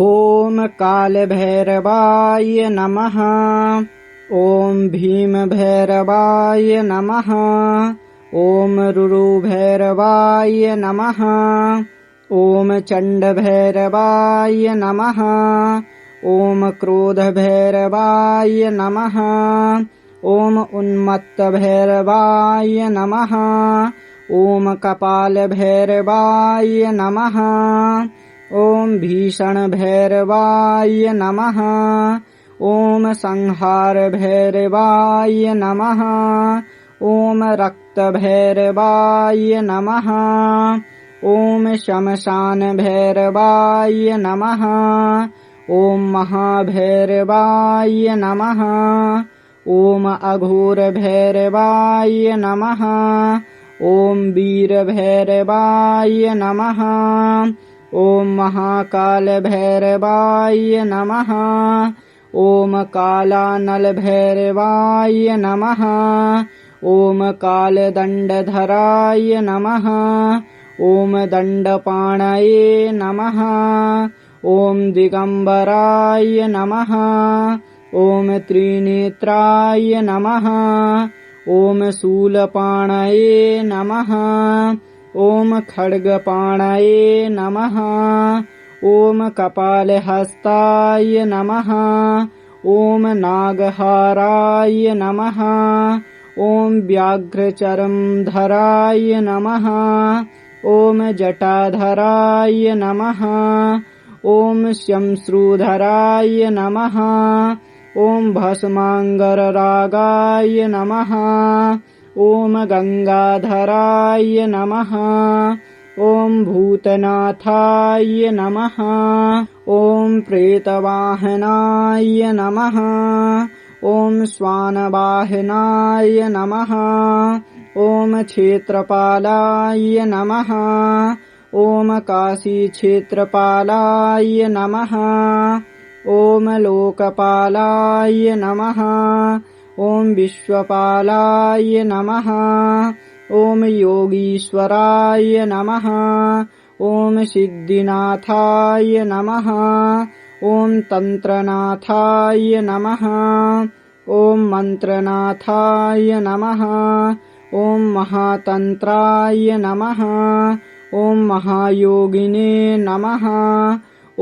ॐ कालभैरवाय नमः। ॐ भीमभैरवाय नमः। ॐ रुरुभैरवाय नमः। ॐ चण्डभैरवाय नमः। ॐ क्रोधभैरवाय नमः। ॐ उन्मत्तभैरवाय नमः। ॐ कपालभैरवाय नमः। ॐ भीषणभैरवाय नमः। ॐ संहारभैरवाय नमः। ॐ रक्तभैरवाय नमः। ॐ श्मशानभैरवाय नमः। ॐ महाभैरवाय नमः। ॐ अघोरभैरवाय नमः। ॐ वीरभैरवाय नमः। ॐ महाकालभैरवाय नमः। ॐ कालानलभैरवाय नमः। ॐ कालदण्डधराय नमः। ॐ दण्डपाणये नमः। ॐ दिगम्बराय नमः। ॐ त्रिनेत्राय नमः। ॐ शूलपाणये नमः। ॐ खड्गपाणये नमः। ॐ कपालहस्ताय नमः। ॐ नागहाराय नमः। ॐ व्याघ्रचर्मधराय नमः। ॐ जटाधराय नमः। ॐ श्मश्रुधराय नमः। ॐ भस्माङ्गररागाय नमः। ॐ गङ्गाधराय नमः। ॐ भूतनाथाय नमः। ॐ प्रेतवाहनाय नमः। ॐ श्वानवाहनाय नमः। ॐ क्षेत्रपालाय नमः। ॐ काशीक्षेत्रपालाय नमः। ॐ लोकपालाय नमः। ॐ विश्वपालाय नमः। ॐ योगीश्वराय नमः। ॐ सिद्धिनाथाय नमः। ॐ तन्त्रनाथाय नमः। ॐ मन्त्रनाथाय नमः। ॐ महातन्त्राय नमः। ॐ महायोगिने नमः।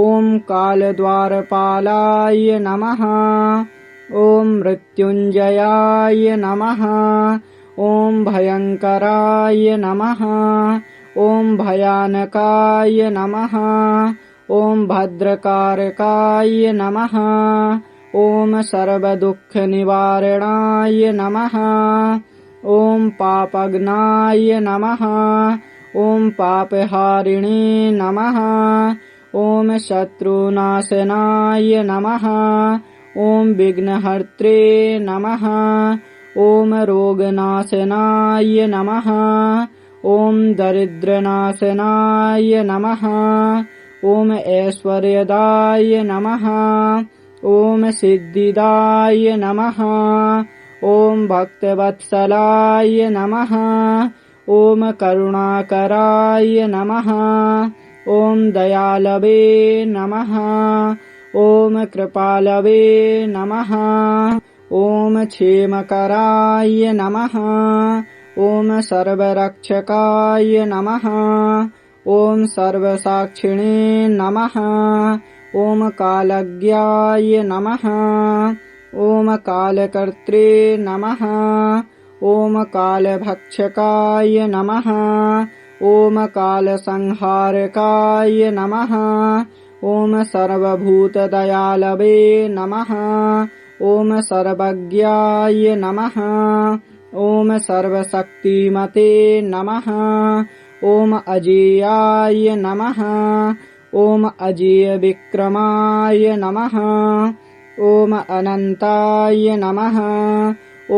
ॐ कालद्वारपालाय नमः। ॐ मृत्युञ्जयाय नमः। ॐ भयङ्कराय नमः। ॐ भयानकाय नमः। ॐ भद्रकारकाय नमः। ॐ सर्वदुःखनिवारणाय नमः। ॐ पापघ्नाय नमः। ॐ पापहारिणे नमः। ॐ शत्रुनाशनाय नमः। ॐ विघ्नहर्त्रे नमः। ॐ रोगनाशनाय नमः। ॐ दरिद्रनाशनाय नमः। ॐ ऐश्वर्यदाय नमः। ॐ सिद्धिदाय नमः। ॐ भक्तवत्सलाय नमः। ॐ करुणाकराय नमः। ॐ दयालवे नमः। ॐ कृपालवे नमः। ॐ क्षेमकराय नमः। ॐ सर्वरक्षकाय नमः। ॐ सर्वसाक्षिणे नमः। ॐ कालज्ञाय नमः। ॐ कालकर्त्रे नमः। ॐ कालभक्षकाय नमः। ॐ कालसंहारकाय नमः। ॐ सर्वभूतदयालवे नमः। ॐ सर्वज्ञाय नमः। ॐ सर्वशक्तिमते नमः। ॐ अजेयाय नमः। ॐ अजेयविक्रमाय नमः। ॐ अनन्ताय नमः।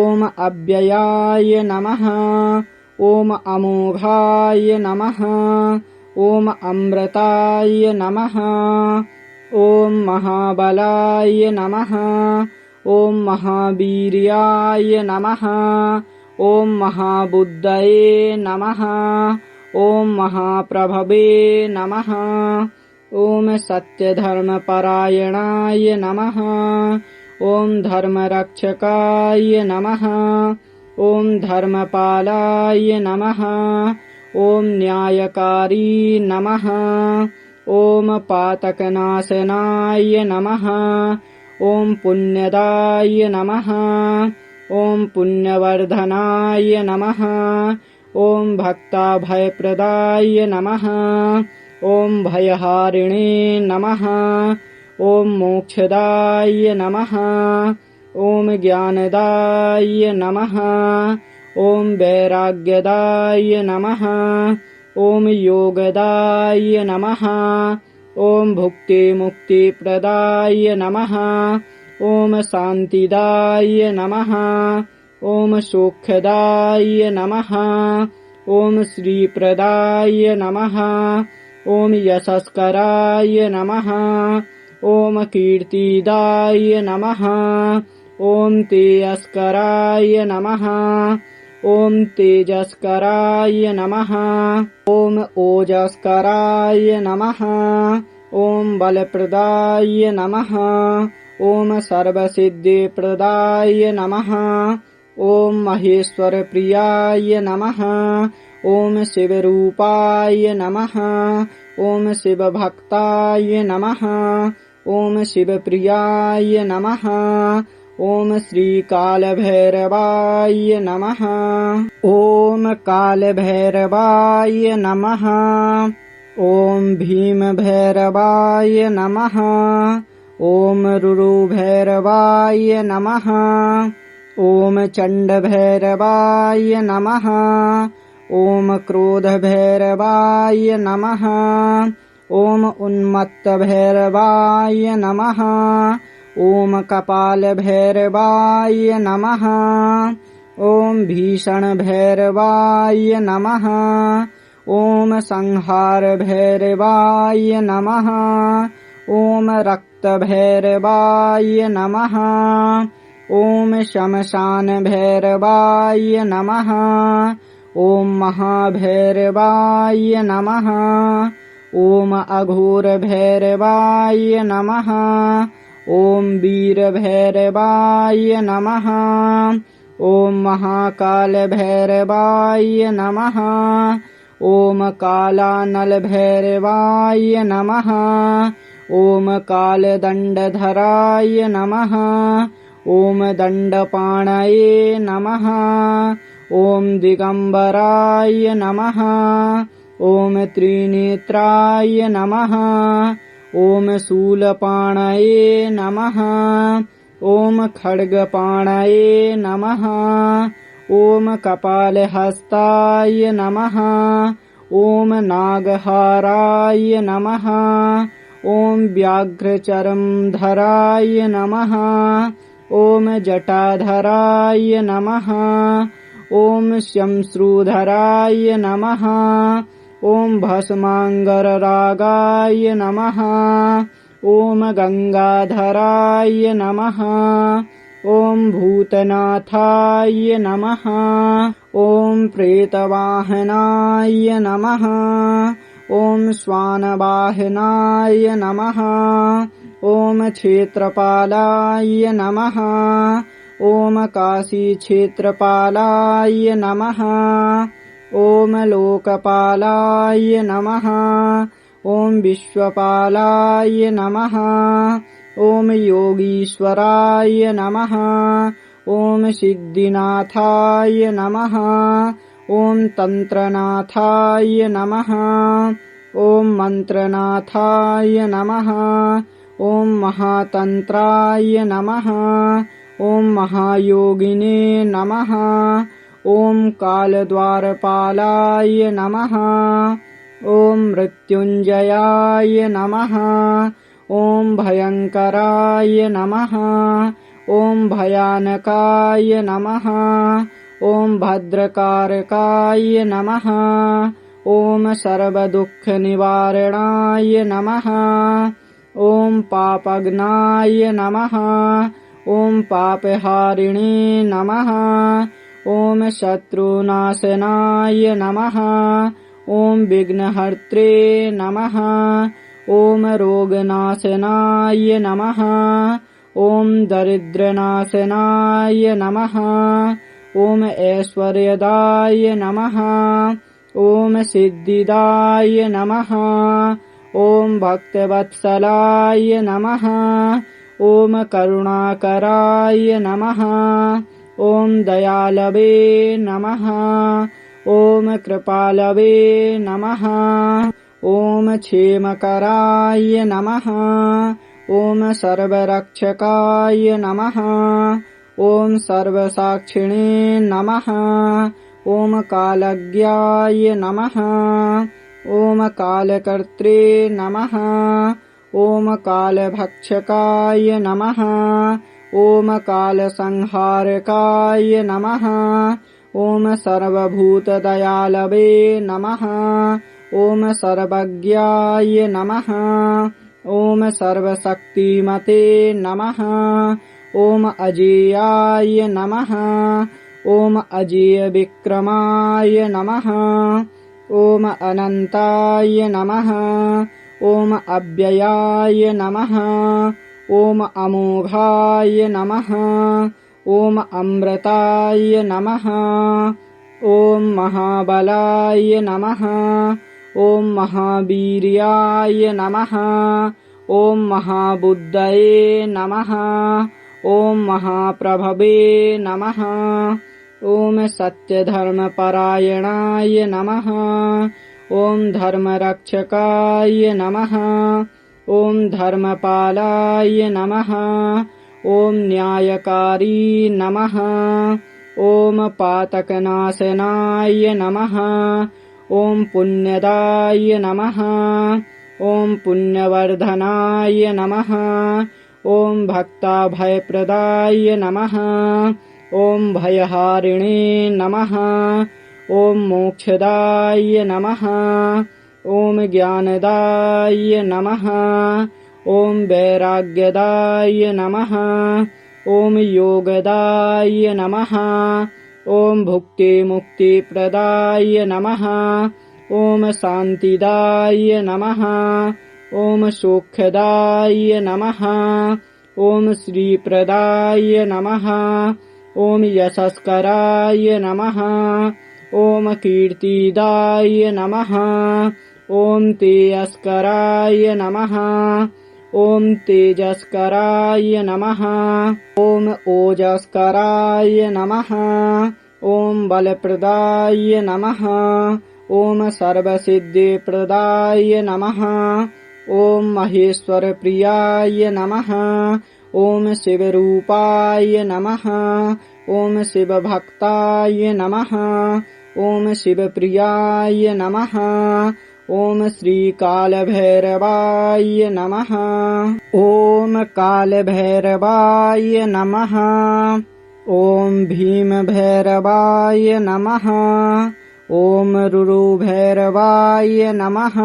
ॐ अव्ययाय नमः। ॐ अमोघाय नमः। ॐ अमृताय नमः। ॐ महाबलाय नमः। ॐ महावीर्याय नमः। ॐ महाबुद्धये नमः। ॐ महाप्रभवे नमः। ॐ सत्यधर्मपरायणाय नमः। ॐ धर्मरक्षकाय नमः। ॐ धर्मपालाय नमः। ॐ न्यायकारी नमः। ॐ पातकनाशनाय नमः। ॐ पुण्यदाय नमः। ॐ पुण्यवर्धनाय नमः। ॐ भक्ताभयप्रदाय नमः। ॐ भयहारिणे नमः। ॐ मोक्षदाय नमः। ॐ ज्ञानदाय नमः। ॐ वैराग्यदाय नमः। ॐ योगदाय नमः। ॐ भुक्तिमुक्तिप्रदाय नमः। ॐ शान्तिदाय नमः। ॐ सुखदाय नमः। ॐ श्रीप्रदाय नमः। ॐ यशस्कराय नमः। ॐ कीर्तिदाय नमः। ॐ तेजस्कराय नमः। ॐ तेजस्कराय नमः। ॐ ओजस्कराय नमः। ॐ बलप्रदाय नमः। ॐ सर्वसिद्धिप्रदाय नमः। ॐ महेश्वरप्रियाय नमः। ॐ शिवरूपाय नमः। ॐ शिवभक्ताय नमः। ॐ शिवप्रियाय नमः। ॐ श्रीकालभैरवाय नमः। ॐ कालभैरवाय नमः। ॐ भीमभैरवाय नमः। ॐ रुरुभैरवाय नमः। ॐ चण्डभैरवाय नमः। ॐ क्रोधभैरवाय नमः। ॐ उन्मत्तभैरवाय नमः। ॐ कपालभैरवाय नमः। ॐ भीषणभैरवाय नमः। ॐ संहारभैरवाय नमः। ॐ रक्तभैरवाय नमः। ॐ श्मशानभैरवाय नमः। ॐ महाभैरवाय नमः। ॐ अघोरभैरवाय नमः। ॐ वीरभैरवाय नमः। ॐ महाकालभैरवाय नमः। ॐ कालानलभैरवाय नमः। ॐ कालदण्डधराय नमः। ॐ दण्डपाणये नमः। ॐ दिगम्बराय नमः। ॐ त्रिनेत्राय नमः। ॐ शूलपाणये नमः। ॐ खड्गपाणये नमः। ॐ कपालहस्ताय नमः। ॐ नागहाराय नमः। ॐ व्याघ्रचर्मधराय नमः। ॐ जटाधराय नमः। ॐ श्मश्रुधराय नमः। ॐ भस्माङ्गररागाय नमः। ॐ गङ्गाधराय नमः। ॐ भूतनाथाय नमः। ॐ प्रेतवाहनाय नमः। ॐ श्वानवाहनाय नमः। ॐ क्षेत्रपालाय नमः। ॐ काशीक्षेत्रपालाय नमः। ॐ लोकपालाय नमः। ॐ विश्वपालाय नमः। ॐ योगीश्वराय नमः। ॐ सिद्धिनाथाय नमः। ॐ तन्त्रनाथाय नमः। ॐ मन्त्रनाथाय नमः। ॐ महातन्त्राय नमः। ॐ महायोगिने नमः। ॐ कालद्वारपालाय नमः। ॐ मृत्युञ्जयाय नमः। ॐ भयङ्कराय नमः। ॐ भयानकाय नमः। ॐ भद्रकारकाय नमः। ॐ सर्वदुःखनिवारणाय नमः। ॐ पापघ्नाय नमः। ॐ पापहारिणे नमः। ॐ शत्रुनाशनाय नमः। ॐ विघ्नहर्त्रे नमः। ॐ रोगनाशनाय नमः ॐ दरिद्रनाशनाय नमः ॐ ऐश्वर्यदाय नमः ॐ सिद्धिदाय नमः ॐ भक्तवत्सलाय नमः ॐ करुणाकराय नमः ॐ दयालवे नमः ॐ कृपालवे नमः ॐ क्षेमकराय नमः ॐ सर्वरक्षकाय नमः ॐ सर्वसाक्षिणे नमः ॐ कालज्ञाय नमः ॐ कालकर्त्रे नमः ॐ कालभक्षकाय नमः ॐ कालसंहारकाय नमः ॐ सर्वभूतदयालवे नमः ॐ सर्वज्ञाय नमः ॐ सर्वशक्तिमते नमः ॐ अजेयाय नमः ॐ अजेयविक्रमाय नमः ॐ अनन्ताय नमः ॐ अव्ययाय नमः ॐ अमोघाय नमः ॐ अमृताय नमः ॐ महाबलाय नमः ॐ महावीर्याय नमः ॐ महाबुद्धये नमः ॐ महाप्रभवे नमः ॐ सत्यधर्मपरायणाय नमः ॐ धर्मरक्षकाय नमः ॐ धर्मपालाय नमः ॐ न्यायकारी नमः ॐ पातकनाशनाय नमः ॐ पुण्यदाय नमः ॐ पुण्यवर्धनाय नमः ॐ भक्ताभयप्रदाय नमः ॐ भयहारिणे नमः ॐ मोक्षदाय नमः ॐ ज्ञानदाय नमः ॐ वैराग्यदाय नमः ॐ योगदाय नमः ॐ भुक्तिमुक्तिप्रदाय नमः ॐ शान्तिदाय नमः ॐ सुखदाय नमः ॐ श्रीप्रदाय नमः ॐ यशस्कराय नमः ॐ कीर्तिदाय नमः ॐ तेजस्कराय नमः ॐ तेजस्कराय नमः ॐ ओजस्कराय नमः ॐ बलप्रदाय नमः ॐ सर्वसिद्धिप्रदाय नमः ॐ महेश्वरप्रियाय नमः ॐ शिवरूपाय नमः ॐ शिवभक्ताय नमः ॐ शिवप्रियाय नमः ॐ श्रीकालभैरवाय नमः ॐ कालभैरवाय नमः ॐ भीमभैरवाय नमः ॐ रुरुभैरवाय नमः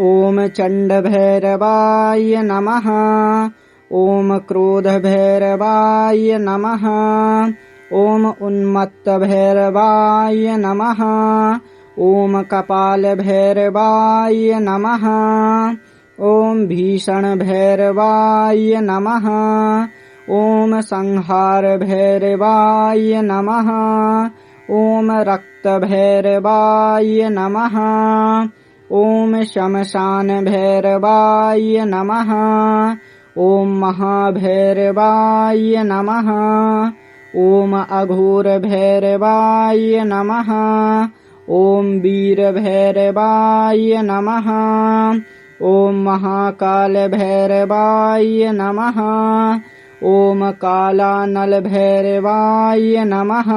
ॐ चण्डभैरवाय नमः ॐ क्रोधभैरवाय नमः ॐ उन्मत्तभैरवाय नमः ॐ कपालभैरवाय नमः ॐ भीषणभैरवाय नमः ॐ संहारभैरवाय नमः ॐ रक्तभैरवाय नमः ॐ श्मशानभैरवाय नमः ॐ महाभैरवाय नमः ॐ अघोरभैरवाय नमः ॐ वीरभैरवाय नमः ॐ महाकालभैरवाय नमः ॐ कालानलभैरवाय नमः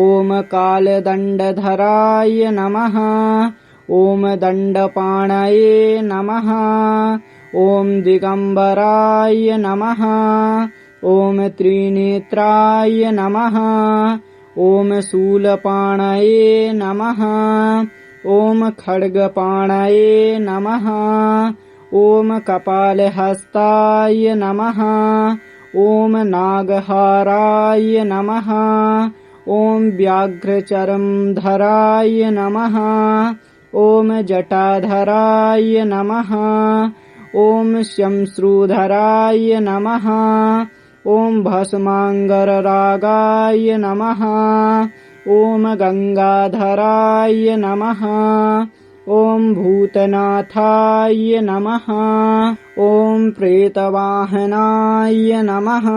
ॐ कालदण्डधराय नमः ॐ दण्डपाणये नमः ॐ दिगम्बराय नमः ॐ त्रिनेत्राय नमः ॐ शूलपाणये नमः ॐ खड्गपाणये नमः ॐ कपालहस्ताय नमः ॐ नागहाराय नमः ॐ व्याघ्रचर्मधराय नमः ॐ जटाधराय नमः। ॐ श्यंश्रूधराय नमः। ॐ भस्माङ्गररागाय नमः। ॐ गङ्गाधराय नमः। ॐ भूतनाथाय नमः। ॐ प्रेतवाहनाय नमः।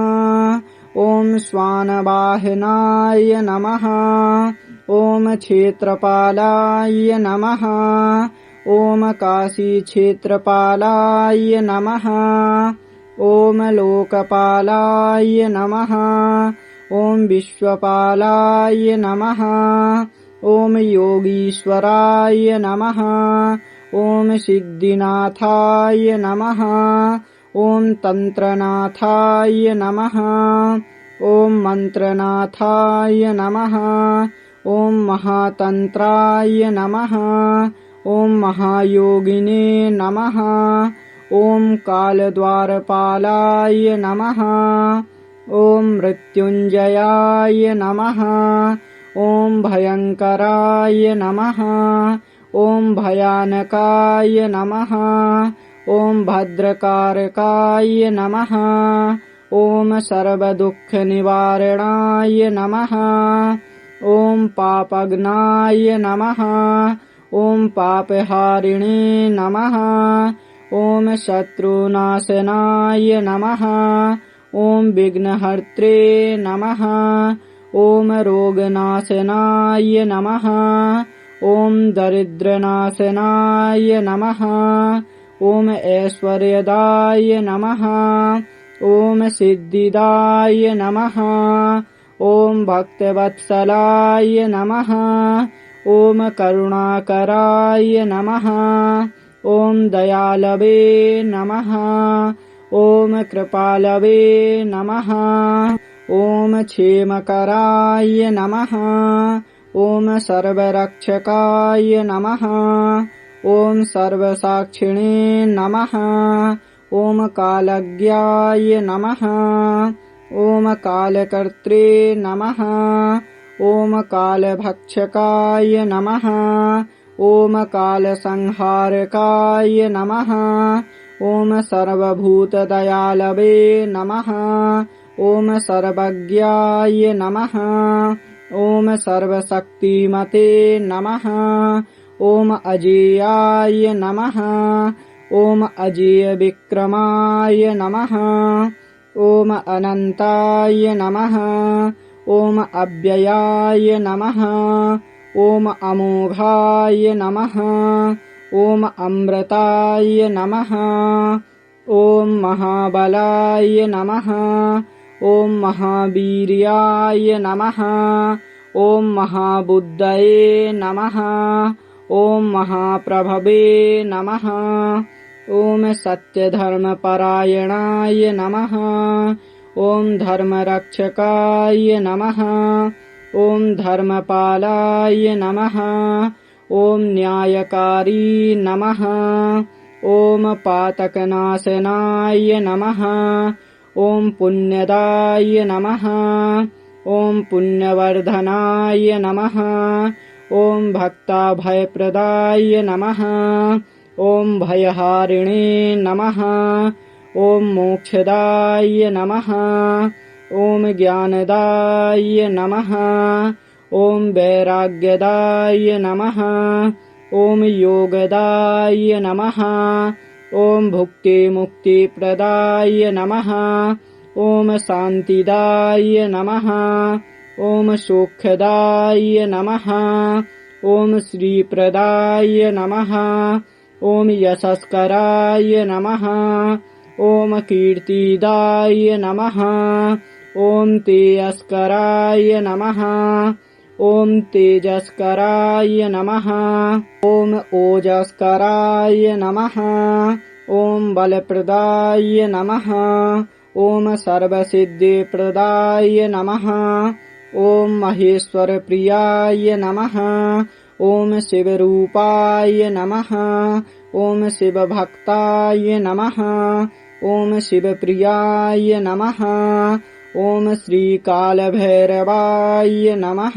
ॐ श्वानवाहनाय नमः। ॐ क्षेत्रपालाय नमः। ॐ काशीक्षेत्रपालाय नमः। ॐ लोकपालाय नमः। ॐ विश्वपालाय नमः। ॐ योगीश्वराय नमः। ॐ सिद्धिनाथाय नमः। ॐ तन्त्रनाथाय नमः। ॐ मन्त्रनाथाय नमः। ॐ महातन्त्राय नमः। ॐ महायोगिने नमः। ॐ कालद्वारपालाय नमः। ॐ मृत्युञ्जयाय नमः। ॐ भयङ्कराय नमः। ॐ भयानकाय नमः। ॐ भद्रकारकाय नमः। ॐ सर्वदुःखनिवारणाय नमः। ॐ पापघ्नाय नमः। ॐ पापहारिणे नमः। ॐ शत्रुनाशनाय नमः। ॐ विघ्नहर्त्रे नमः। ॐ रोगनाशनाय नमः। ॐ दरिद्रनाशनाय नमः। ॐ ऐश्वर्यदाय नमः। ॐ सिद्धिदाय नमः। ॐ भक्तवत्सलाय नमः। ॐ करुणाकराय नमः। ॐ दयालवे नमः। ॐ कृपालवे नमः। ॐ क्षेमकराय नमः। ॐ सर्वरक्षकाय नमः। ॐ सर्वसाक्षिणे नमः। ॐ कालज्ञाय नमः। ॐ कालकर्त्रे नमः। ॐ कालभक्षकाय नमः। ॐ कालसंहारकाय नमः। ॐ सर्वभूतदयालवे नमः। ॐ सर्वज्ञाय नमः। ॐ सर्वशक्तिमते नमः। ॐ अजेयाय नमः। ॐ अजेयविक्रमाय नमः। ॐ अनन्ताय नमः। ॐ अव्ययाय नमः। ॐ अमोघाय नमः। ॐ अमृताय नमः। ॐ महाबलाय नमः। ॐ महावीर्याय नमः। ॐ महाबुद्धये नमः। ॐ महाप्रभवे नमः। ॐ सत्यधर्मपरायणाय नमः। ॐ धर्मरक्षकाय नमः। ॐ धर्मपालाय नमः। ॐ न्यायकारी नमः। ॐ पातकनाशनाय नमः। ॐ पुण्यदाय नमः। ॐ पुण्यवर्धनाय नमः। ॐ भक्ताभयप्रदाय नमः। ॐ भयहारिणे नमः। ॐ मोक्षदाय नमः। ॐ ज्ञानदाय नमः। ॐ वैराग्यदाय नमः। ॐ योगदाय नमः। ॐ भुक्तिमुक्तिप्रदाय नमः। ॐ शान्तिदाय नमः। ॐ सुखदाय नमः। ॐ श्रीप्रदाय नमः। ॐ यशस्कराय नमः। ॐ कीर्तिदाय नमः। ॐ तेजस्कराय नमः। ॐ तेजस्कराय नमः। ॐ ओजस्कराय नमः। ॐ बलप्रदाय नमः। ॐ सर्वसिद्धिप्रदाय नमः। ॐ महेश्वरप्रियाय नमः। ॐ शिवरूपाय नमः। ॐ शिवभक्ताय नमः। ॐ शिवप्रियाय नमः। ॐ श्रीकालभैरवाय नमः।